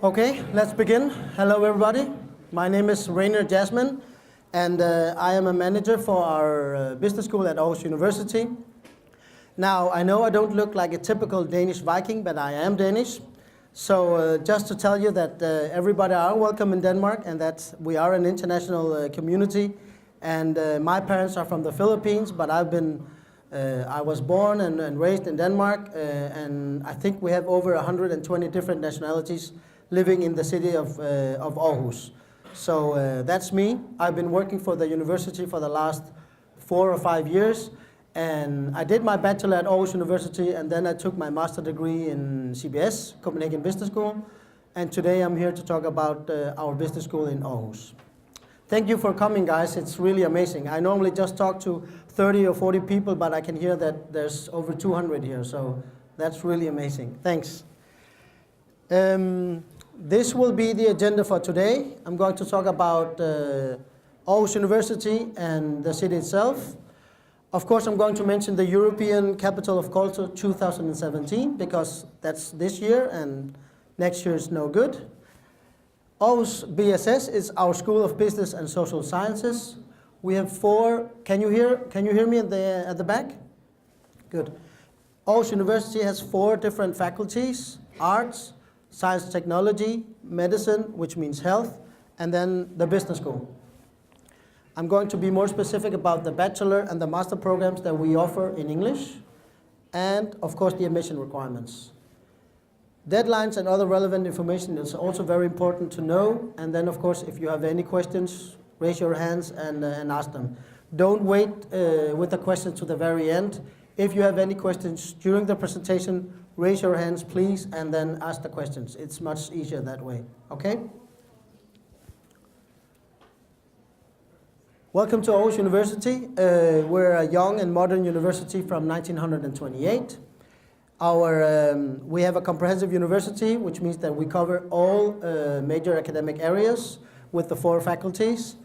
Okay, let's begin. Hello everybody. My name is Rainer Jasmine and I am a manager for our business school at Aarhus University. Now, I know I don't look like a typical Danish Viking, but I am Danish. So just to tell you that everybody are welcome in Denmark and that we are an international community. And my parents are from the Philippines, but I was born and raised in Denmark, and I think we have over 120 different nationalities living in the city of Aarhus. So that's me. I've been working for the university for the last 4 or 5 years, and I did my bachelor at Aarhus University, and then I took my master degree in CBS, Copenhagen Business School, and today I'm here to talk about our business school in Aarhus. Thank you for coming, guys. It's really amazing. I normally just talk to 30 or 40 people, but I can hear that there's over 200 here, so that's really amazing. Thanks. This will be the agenda for today. I'm going to talk about Aarhus University and the city itself. Of course, I'm going to mention the European Capital of Culture 2017, because that's this year and next year is no good. Aarhus BSS is our School of Business and Social Sciences. We have 4, can you hear me at the back? Good. Aarhus University has 4 different faculties: arts, science, technology, medicine, which means health, and then the business school. I'm going to be more specific about the bachelor and the master programs that we offer in English, and of course the admission requirements. Deadlines and other relevant information is also very important to know, and then of course if you have any questions, raise your hands and ask them. Don't wait with the questions to the very end. If you have any questions during the presentation, raise your hands please and then ask the questions. It's much easier that way, okay? Welcome to Aarhus University. We're a young and modern university from 1928. We have a comprehensive university, which means that we cover all major academic areas with the 4 faculties.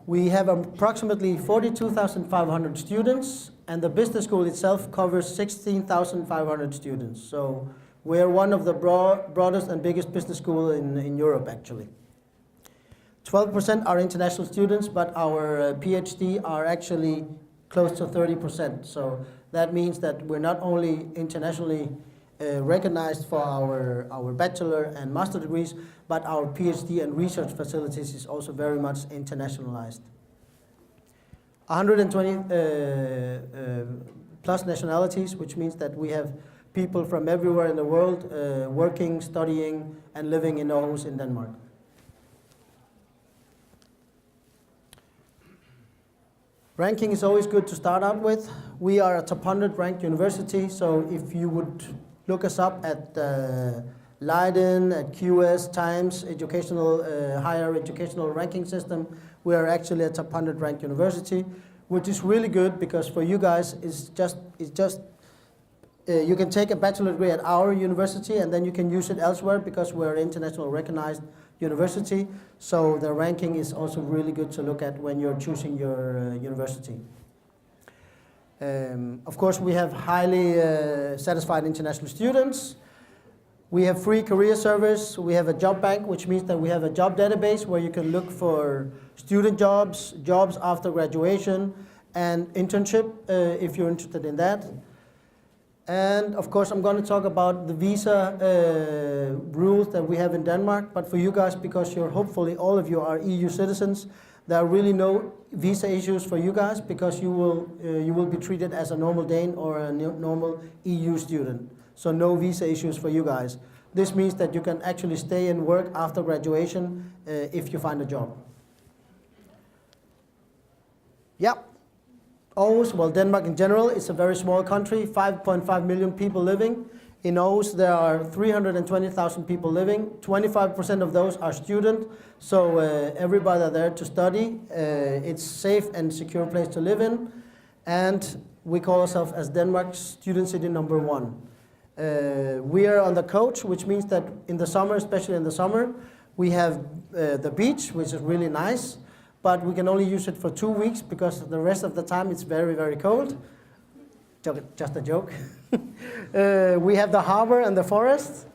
We have approximately 42,500 students, and the business school itself covers 16,500 students. So we're one of the broadest and biggest business schools in Europe, actually. 12% are international students, but our PhD are actually close to 30%. So that means that we're not only internationally recognized for our bachelor and master degrees, but our PhD and research facilities is also very much internationalized. 120 plus nationalities, which means that we have people from everywhere in the world working, studying, and living in Aarhus in Denmark. Ranking is always good to start out with. We are a top 100 ranked university, so if you would look us up at Leiden, at QS, Times, higher educational ranking system, we are actually a top 100 ranked university, which is really good because for you guys, you can take a bachelor degree at our university and then you can use it elsewhere because we're an international recognized university. So the ranking is also really good to look at when you're choosing your university. Of course, we have highly satisfied international students. We have free career service. We have a job bank, which means that we have a job database where you can look for student jobs, jobs after graduation, and internship if you're interested in that. And of course, I'm going to talk about the visa rules that we have in Denmark. But for you guys, because hopefully all of you are EU citizens, there are really no visa issues for you guys because you will be treated as a normal Dane or a normal EU student. So no visa issues for you guys. This means that you can actually stay and work after graduation if you find a job. Yep. Aarhus, well, Denmark in general, is a very small country, 5.5 million people living. In Aarhus, there are 320,000 people living. 25% of those are students, so everybody are there to study. It's safe and secure place to live in, and we call ourselves as Denmark's student city number 1. We are on the coast, which means that in the summer, especially in the summer, we have the beach, which is really nice. But we can only use it for 2 weeks because the rest of the time it's very, very cold. Just a joke. We have the harbor and the forest.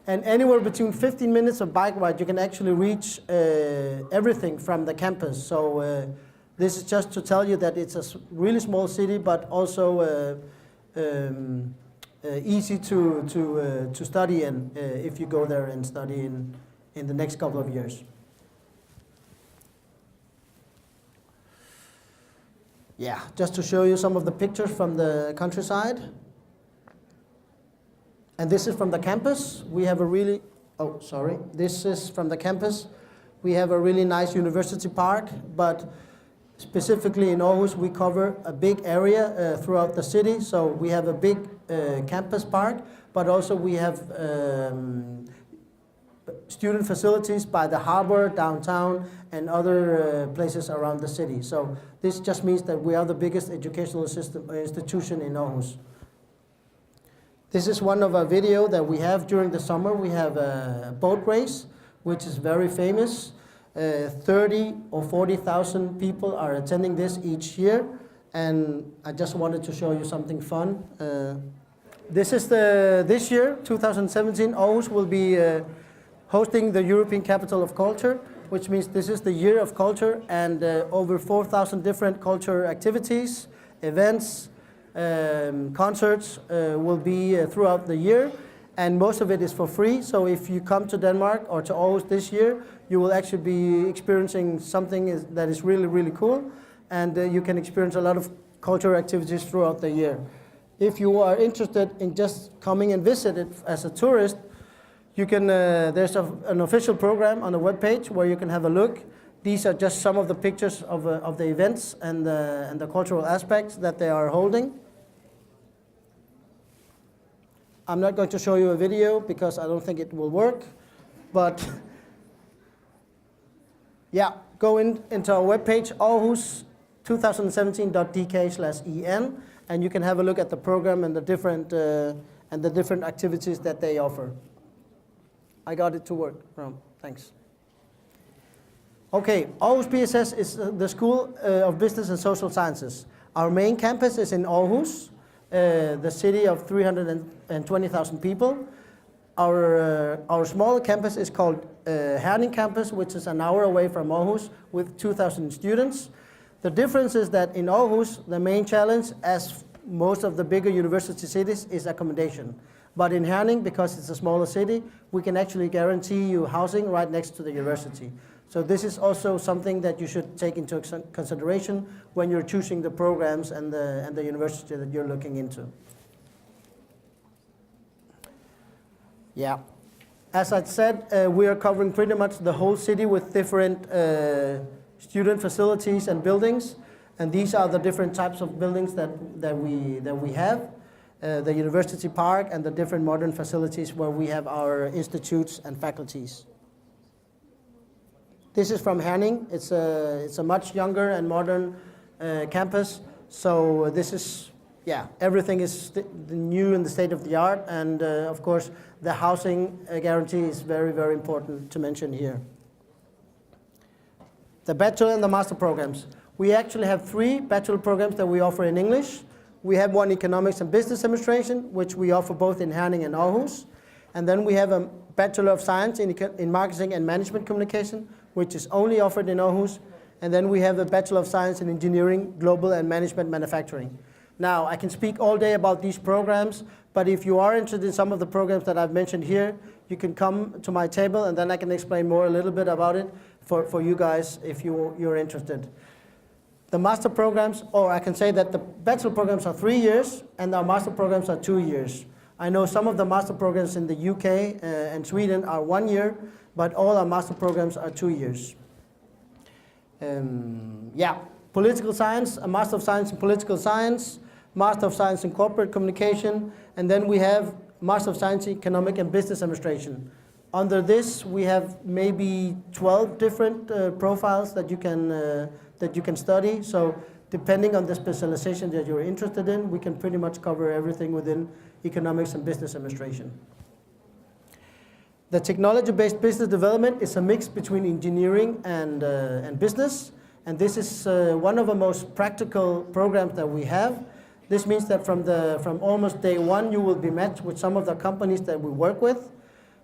And anywhere between 15 minutes of bike ride, you can actually reach everything from the campus. So this is just to tell you that it's a really small city, but also easy to study in if you go there and study in the next couple of years. Yeah, just to show you some of the pictures from the countryside. And this is from the campus. We have a really, this is from the campus. We have a really nice university park, but specifically in Aarhus, we cover a big area throughout the city. So we have a big campus park, but also we have student facilities by the harbor, downtown, and other places around the city. So this just means that we are the biggest educational institution in Aarhus. This is one of our video that we have during the summer. We have a boat race, which is very famous. 30 or 40,000 people are attending this each year. And I just wanted to show you something fun. This year, 2017, Aarhus will be hosting the European Capital of Culture, which means this is the year of culture, and over 4,000 different culture activities, events, concerts will be throughout the year, and most of it is for free. So if you come to Denmark or to Aarhus this year, you will actually be experiencing something that is really, really cool, and you can experience a lot of cultural activities throughout the year. If you are interested in just coming and visit it as a tourist, you can. There's an official program on the webpage where you can have a look. These are just some of the pictures of the events and the cultural aspects that they are holding. I'm not going to show you a video because I don't think it will work, but yeah, go into our webpage, aarhus2017.dk/en, and you can have a look at the program and the different activities that they offer. I got it to work. Thanks. Okay, Aarhus BSS is the School of Business and Social Sciences. Our main campus is in Aarhus, the city of 320,000 people. Our smaller campus is called Herning campus, which is an hour away from Aarhus with 2,000 students. The difference is that in Aarhus, the main challenge, as most of the bigger university cities, is accommodation. But in Herning, because it's a smaller city, we can actually guarantee you housing right next to the university. So this is also something that you should take into consideration when you're choosing the programs and the university that you're looking into. Yeah, as I said, we are covering pretty much the whole city with different student facilities and buildings, and these are the different types of buildings that we have. The university park and the different modern facilities where we have our institutes and faculties. This is from Herning. It's a much younger and modern campus. So this is, everything is new in the state of the art, and of course the housing guarantee is very, very important to mention here. The bachelor and the master programs. We actually have 3 bachelor programs that we offer in English. We have one Economics and Business Administration, which we offer both in Herning and Aarhus. And then we have a Bachelor of Science in Marketing and Management Communication, which is only offered in Aarhus. And then we have a Bachelor of Science in Engineering, Global and Management Manufacturing. Now, I can speak all day about these programs, but if you are interested in some of the programs that I've mentioned here, you can come to my table and then I can explain more a little bit about it for you guys if you're interested. The master programs, or I can say that the bachelor programs are 3 years and our master programs are 2 years. I know some of the master programs in the UK and Sweden are 1 year, but all our master programs are 2 years. Political science, a Master of Science in Political Science, Master of Science in Corporate Communication, and then we have Master of Science in Economic and Business Administration. Under this, we have maybe 12 different profiles that you can study. So depending on the specialization that you're interested in, we can pretty much cover everything within economics and business administration. The technology-based business development is a mix between engineering and business. And this is one of the most practical programs that we have. This means that from almost day one, you will be matched with some of the companies that we work with.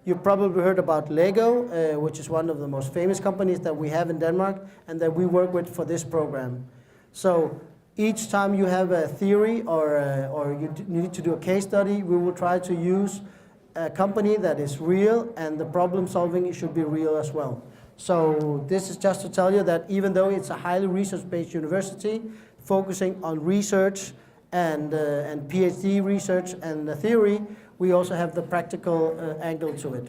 You've probably heard about Lego, which is one of the most famous companies that we have in Denmark and that we work with for this program. So each time you have a theory or you need to do a case study, we will try to use a company that is real, and the problem solving should be real as well. So this is just to tell you that even though it's a highly research-based university, focusing on research and PhD research and the theory, we also have the practical angle to it.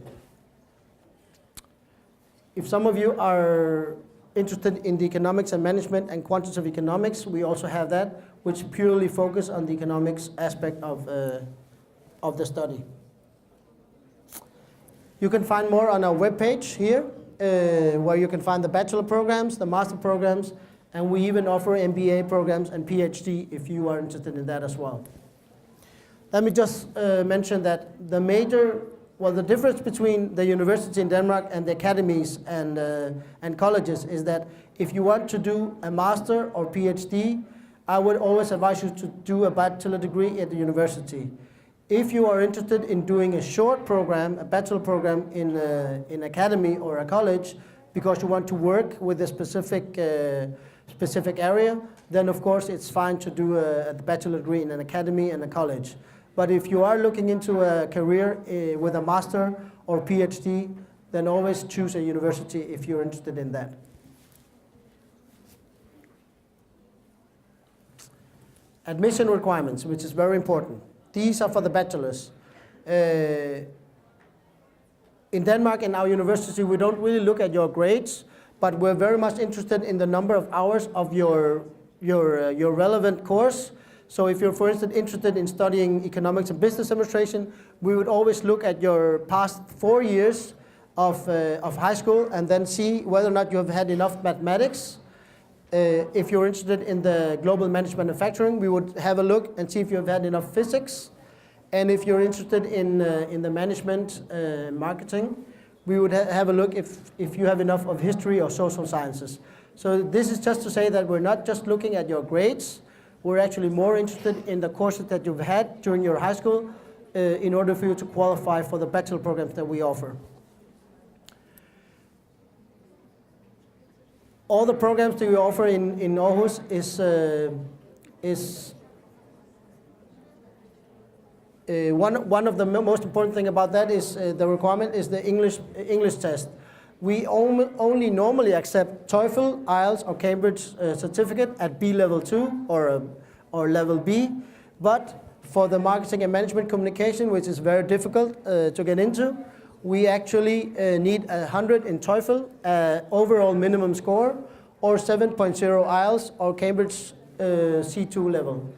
If some of you are interested in the economics and management and quantitative economics, we also have that, which purely focus on the economics aspect of the study. You can find more on our webpage here, where you can find the bachelor programs, the master programs, and we even offer MBA programs and PhD if you are interested in that as well. Let me just mention that the difference between the university in Denmark and the academies and colleges is that if you want to do a master or PhD, I would always advise you to do a bachelor degree at the university. If you are interested in doing a short program, a bachelor program in academy or a college, because you want to work with a specific area, then of course it's fine to do a bachelor degree in an academy and a college. But if you are looking into a career with a master or PhD, then always choose a university if you're interested in that. Admission requirements, which is very important. These are for the bachelors. In Denmark, in our university, we don't really look at your grades, but we're very much interested in the number of hours of your relevant course. So if you're, for instance, interested in studying economics and business administration, we would always look at your past 4 years of high school and then see whether or not you have had enough mathematics. If you're interested in the global management manufacturing, we would have a look and see if you have had enough physics. And if you're interested in the management marketing, we would have a look if you have enough of history or social sciences. So this is just to say that we're not just looking at your grades. We're actually more interested in the courses that you've had during your high school in order for you to qualify for the bachelor programs that we offer. All the programs that we offer in Aarhus is one of the most important thing about that is the requirement is the English test. We only normally accept TOEFL, IELTS, or Cambridge certificate at B level 2 or level B, but for the marketing and management communication, which is very difficult to get into, we actually need 100 in TOEFL, overall minimum score, or 7.0 IELTS or Cambridge C2 level.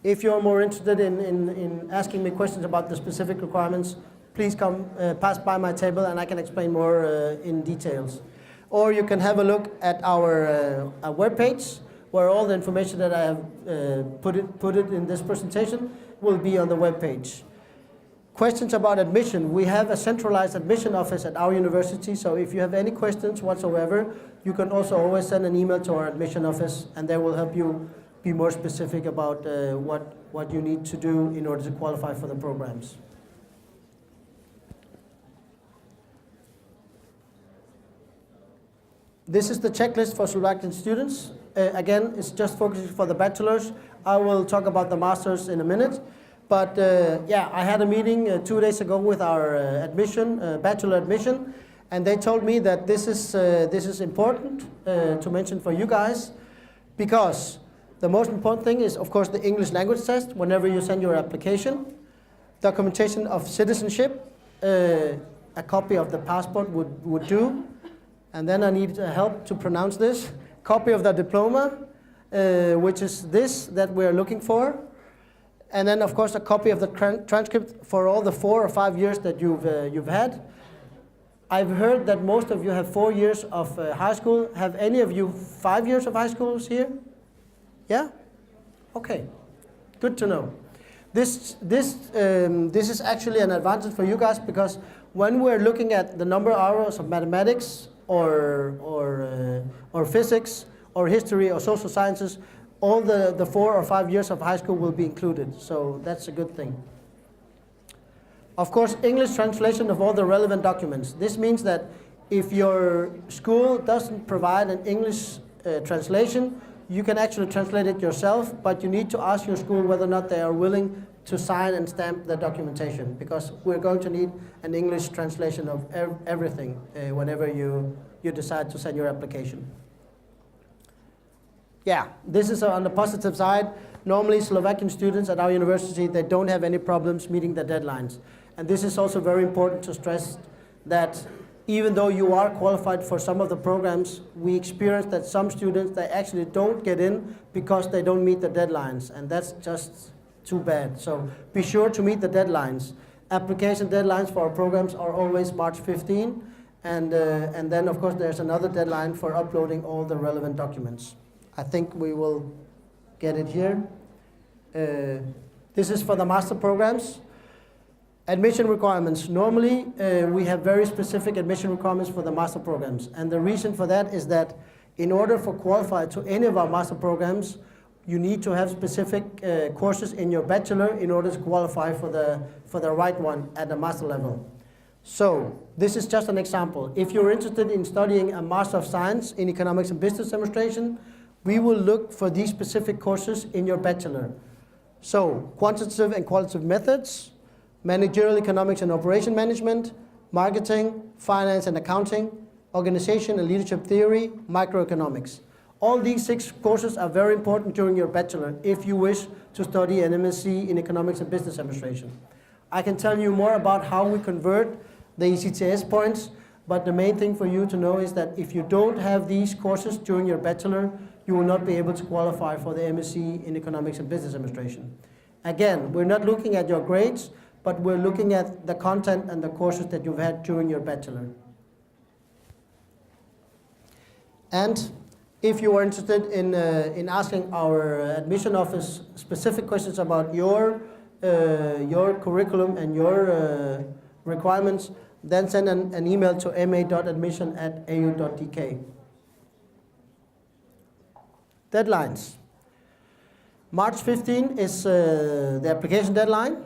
If you're more interested in asking me questions about the specific requirements, please come pass by my table and I can explain more in details. Or you can have a look at our webpage, where all the information that I have put it in this presentation will be on the webpage. Questions about admission. We have a centralized admission office at our university, so if you have any questions whatsoever, you can also always send an email to our admission office and they will help you be more specific about what you need to do in order to qualify for the programs. This is the checklist for Slovakian students. Again, it's just focusing for the bachelors. I will talk about the masters in a minute. But yeah, I had a meeting 2 days ago with our bachelor admission, and they told me that this is important to mention for you guys, because the most important thing is, of course, the English language test whenever you send your application, documentation of citizenship, a copy of the passport would do, and then I need help to pronounce this, copy of the diploma, which is this that we're looking for. And then, of course, a copy of the transcript for all the 4 or 5 years that you've had. I've heard that most of you have 4 years of high school. Have any of you 5 years of high schools here? Yeah? Okay. Good to know. This is actually an advantage for you guys, because when we're looking at the number of hours of mathematics or physics or history or social sciences, all the 4 or 5 years of high school will be included, so that's a good thing. Of course, English translation of all the relevant documents. This means that if your school doesn't provide an English translation, you can actually translate it yourself, but you need to ask your school whether or not they are willing to sign and stamp the documentation, because we're going to need an English translation of everything whenever you decide to send your application. Yeah, this is on the positive side. Normally, Slovakian students at our university, they don't have any problems meeting the deadlines. And this is also very important to stress that even though you are qualified for some of the programs, we experience that some students, they actually don't get in because they don't meet the deadlines. And that's just too bad. So be sure to meet the deadlines. Application deadlines for our programs are always March 15. And then, of course, there's another deadline for uploading all the relevant documents. I think we will get it here. This is for the master programs. Admission requirements. Normally, we have very specific admission requirements for the master programs. And the reason for that is that in order for qualify to any of our master programs, you need to have specific courses in your bachelor in order to qualify for the right one at the master level. So this is just an example. If you're interested in studying a Master of Science in Economics and Business Administration, we will look for these specific courses in your bachelor. So quantitative and qualitative methods, managerial economics and operation management, marketing, finance and accounting, organization and leadership theory, microeconomics. All these 6 courses are very important during your bachelor if you wish to study an MSc in Economics and Business Administration. I can tell you more about how we convert the ECTS points, but the main thing for you to know is that if you don't have these courses during your bachelor, you will not be able to qualify for the MSc in Economics and Business Administration. Again, we're not looking at your grades, but we're looking at the content and the courses that you've had during your bachelor. And if you are interested in asking our admission office specific questions about your curriculum and your requirements, then send an email to ma.admission@au.dk. Deadlines. March 15 is the application deadline.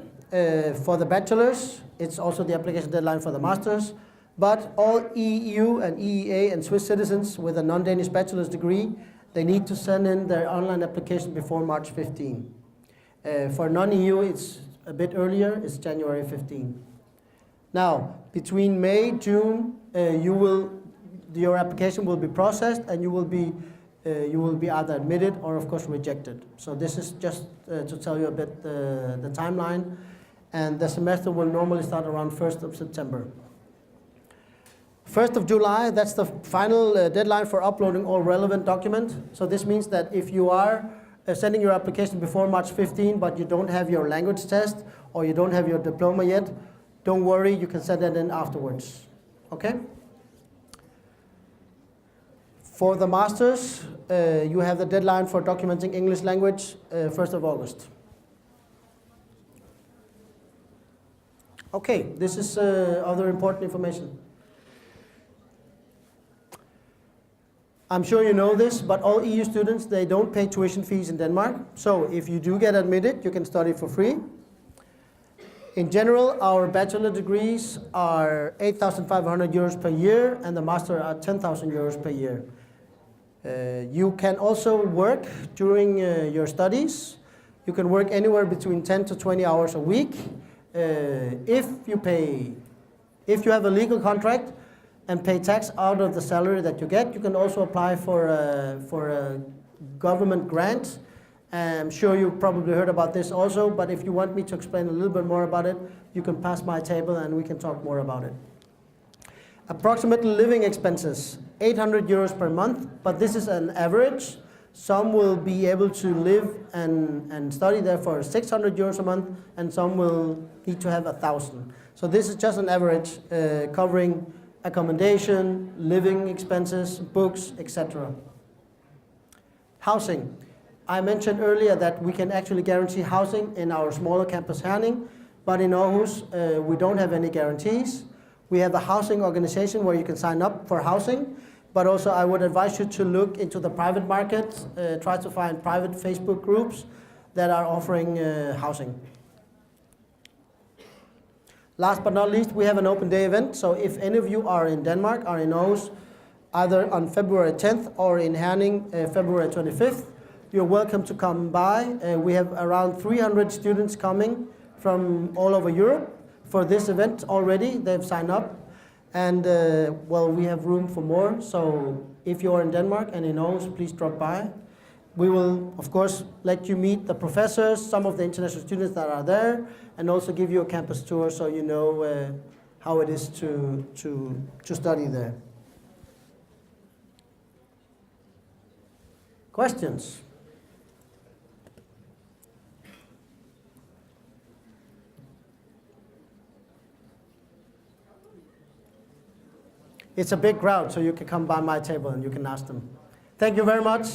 For the bachelors, it's also the application deadline for the masters. But all EU and EEA and Swiss citizens with a non-Danish bachelor's degree, they need to send in their online application before March 15. For non-EU, it's a bit earlier, it's January 15. Now, between May, June, your application will be processed and you will be either admitted or, of course, rejected. So this is just to tell you a bit the timeline. And the semester will normally start around 1st of September. 1st of July, that's the final deadline for uploading all relevant documents. So this means that if you are sending your application before March 15, but you don't have your language test or you don't have your diploma yet, don't worry, you can send that in afterwards. Okay? For the masters, you have the deadline for documenting English language, 1st of August. Okay, this is other important information. I'm sure you know this, but all EU students, they don't pay tuition fees in Denmark. So if you do get admitted, you can study for free. In general, our bachelor degrees are 8,500 euros per year, and the master are 10,000 euros per year. You can also work during your studies. You can work anywhere between 10 to 20 hours a week. If you have a legal contract and pay tax out of the salary that you get, you can also apply for a government grant. I'm sure you probably heard about this also, but if you want me to explain a little bit more about it, you can pass my table and we can talk more about it. Approximate living expenses, 800 euros per month, but this is an average. Some will be able to live and study there for 600 euros a month, and some will need to have 1,000. So this is just an average covering accommodation, living expenses, books, etc. Housing. I mentioned earlier that we can actually guarantee housing in our smaller campus Herning, but in Aarhus we don't have any guarantees. We have a housing organization where you can sign up for housing, but also I would advise you to look into the private market, try to find private Facebook groups that are offering housing. Last but not least, we have an open day event. So if any of you are in Denmark or in Aarhus, either on February 10th or in Herning, February 25th, you're welcome to come by. We have around 300 students coming from all over Europe for this event already. They've signed up. And well, we have room for more. So if you're in Denmark and in Aarhus, please drop by. We will, of course, let you meet the professors, some of the international students that are there, and also give you a campus tour so you know how it is to study there. Questions? It's a big crowd, so you can come by my table and you can ask them. Thank you very much.